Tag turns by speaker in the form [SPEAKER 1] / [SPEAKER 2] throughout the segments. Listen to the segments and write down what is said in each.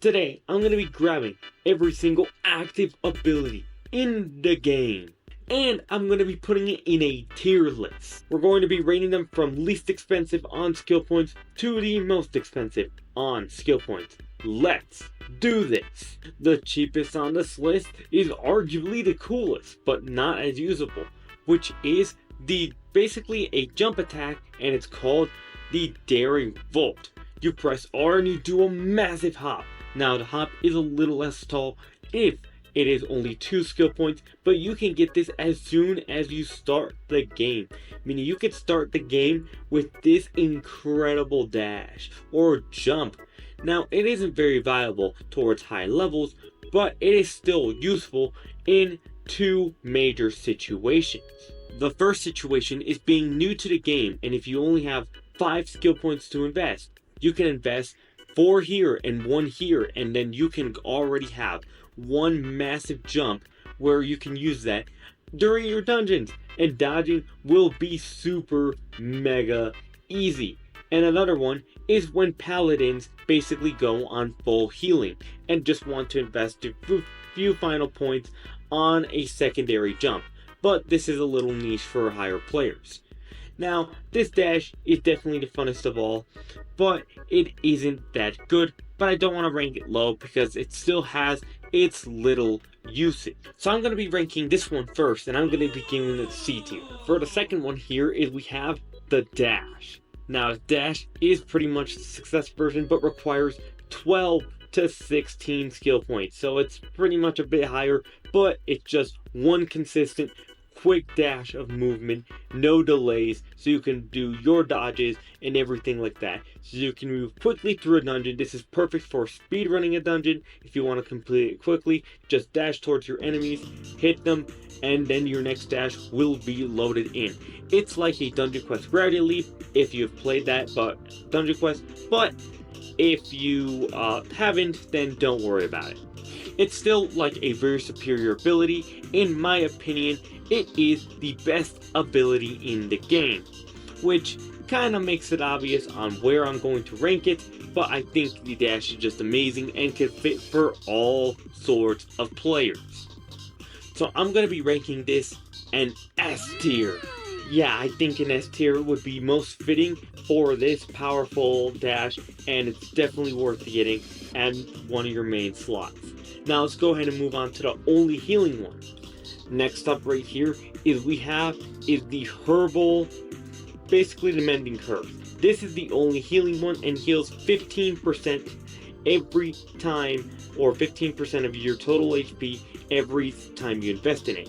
[SPEAKER 1] Today, I'm going to be grabbing every single active ability in the game. And I'm going to be putting it in a tier list. We're going to be rating them from least expensive on skill points to the most expensive on skill points. Let's do this. The cheapest on this list is arguably the coolest, but not as usable, which is basically a jump attack, and it's called the Daring Volt. You press R and you do a massive hop. Now the hop is a little less tall if it is only 2 skill points, but you can get this as soon as you start the game. Meaning you can start the game with this incredible dash or jump. Now it isn't very viable towards high levels, but it is still useful in 2 major situations. The first situation is being new to the game, and if you only have 5 skill points to invest, you can invest 4 here and 1 here, and then you can already have one massive jump where you can use that during your dungeons, and dodging will be super mega easy. And another one is when paladins basically go on full healing and just want to invest a few final points on a secondary jump, but this is a little niche for higher players. Now, this dash is definitely the funnest of all, but it isn't that good. But I don't want to rank it low because it still has its little usage. So I'm going to be ranking this one first, and I'm going to be giving it C tier. For the second one here is we have the dash. Now, dash is pretty much the success version, but requires 12 to 16 skill points. So it's pretty much a bit higher, but it's just one consistent quick dash of movement, no delays, so you can do your dodges and everything like that. So you can move quickly through a dungeon. This is perfect for speed running a dungeon. If you want to complete it quickly, just dash towards your enemies, hit them, and then your next dash will be loaded in. It's like a Dungeon Quest Gravity Leap if you've played that, but if you haven't, then don't worry about it. It's still like a very superior ability. In my opinion, it is the best ability in the game, which kind of makes it obvious on where I'm going to rank it, but I think the dash is just amazing and can fit for all sorts of players. So I'm going to be ranking this an S tier. Yeah, I think an S tier would be most fitting for this powerful dash, and it's definitely worth getting at one of your main slots. Now let's go ahead and move on to the only healing one. Next up right here is the herbal, basically the mending curve. This is the only healing one and heals 15% every time, or 15% of your total HP every time you invest in it.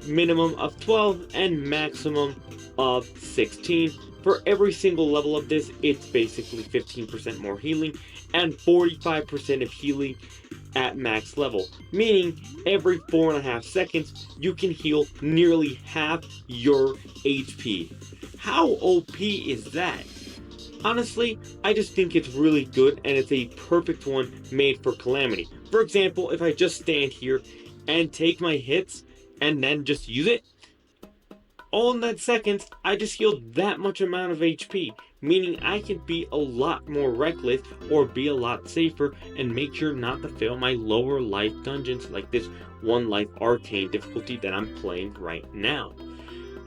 [SPEAKER 1] Minimum of 12 and maximum of 16. For every single level of this, it's basically 15% more healing and 45% of healing at max level, meaning every 4.5 seconds you can heal nearly half your HP. How OP is that? Honestly, I just think it's really good, and it's a perfect one made for Calamity. For example, if I just stand here and take my hits and then just use it, all in that seconds, I just healed that much amount of HP, meaning I can be a lot more reckless or be a lot safer and make sure not to fail my lower life dungeons like this 1 life arcane difficulty that I'm playing right now.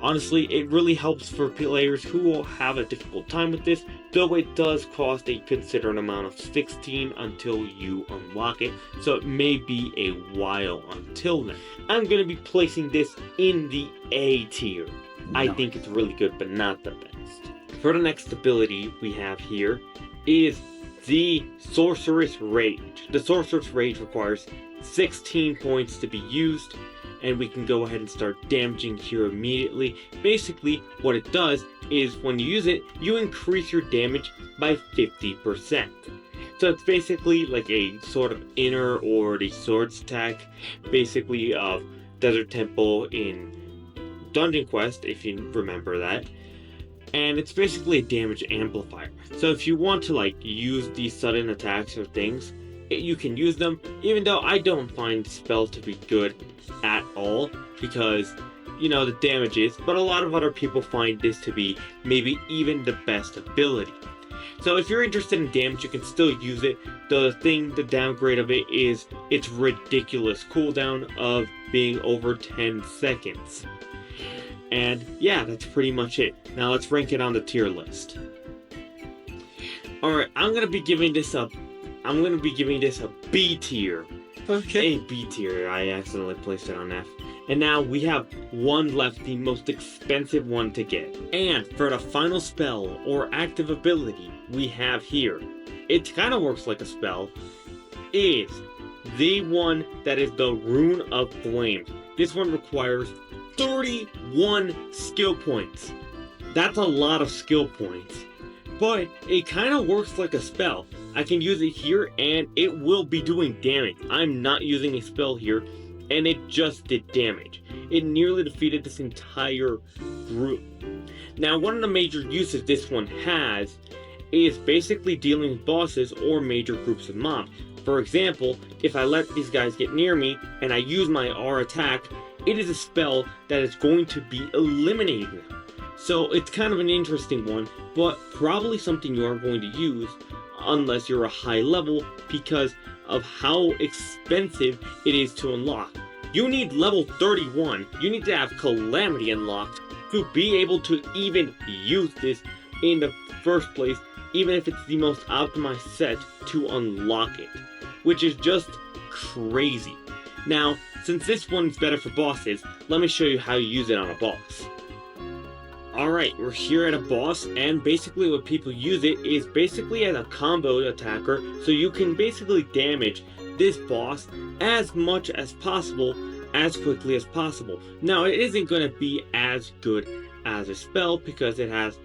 [SPEAKER 1] Honestly, it really helps for players who will have a difficult time with this, though it does cost a considerable amount of 16 until you unlock it, so it may be a while until then. I'm going to be placing this in the A tier. I think it's really good, but not the best. For the next ability we have here is the Sorcerous Rage. The Sorcerous Rage requires 16 points to be used, and we can go ahead and start damaging here immediately. Basically, what it does is when you use it, you increase your damage by 50%. So it's basically like a sort of inner or the swords attack, basically of Desert Temple in Dungeon Quest, if you remember that. And it's basically a damage amplifier. So if you want to like use these sudden attacks or things, you can use them, even though I don't find the spell to be good at all, because, you know, the damage is, but a lot of other people find this to be maybe even the best ability. So if you're interested in damage, you can still use it. The downgrade of it is its ridiculous cooldown of being over 10 seconds. And yeah, that's pretty much it. Now let's rank it on the tier list. Alright, I'm gonna be giving this a B tier.
[SPEAKER 2] Okay.
[SPEAKER 1] A B tier. I accidentally placed it on F. And now we have one left, the most expensive one to get. And for the final spell or active ability we have here, it kind of works like a spell, is the one that is the Rune of Flames. This one requires 31 skill points. That's a lot of skill points. But it kind of works like a spell. I can use it here and it will be doing damage. I'm not using a spell here, and it just did damage. It nearly defeated this entire group. Now, one of the major uses this one has is basically dealing with bosses or major groups of mobs. For example, if I let these guys get near me and I use my R attack, it is a spell that is going to be eliminating them. So it's kind of an interesting one, but probably something you aren't going to use unless you're a high level because of how expensive it is to unlock. You need level 31, you need to have Calamity unlocked to be able to even use this in the first place, even if it's the most optimized set to unlock it, which is just crazy. Now, since this one's better for bosses, let me show you how you use it on a boss. Alright, we're here at a boss, and basically what people use it is basically as a combo attacker, so you can basically damage this boss as much as possible, as quickly as possible. Now, it isn't going to be as good as a spell, because it has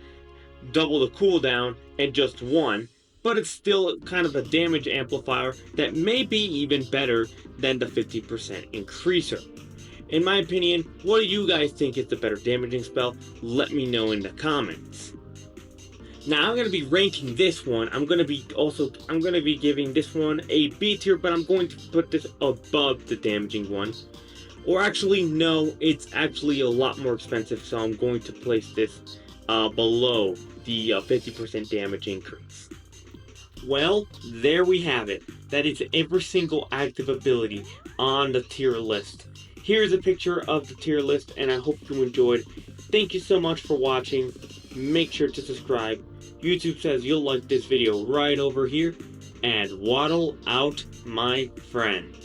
[SPEAKER 1] double the cooldown and just one, but it's still kind of a damage amplifier that may be even better than the 50% increaser. In my opinion, what do you guys think is the better damaging spell? Let me know in the comments. Now I'm going to be ranking this one. I'm going to be giving this one a B tier, but I'm going to put this above the damaging one. Or actually, no, it's actually a lot more expensive, so I'm going to place this below the 50% damage increase. Well, there we have it. That is every single active ability on the tier list. Here's a picture of the tier list, and I hope you enjoyed. Thank you so much for watching. Make sure to subscribe. YouTube says you'll like this video right over here. And waddle out, my friends.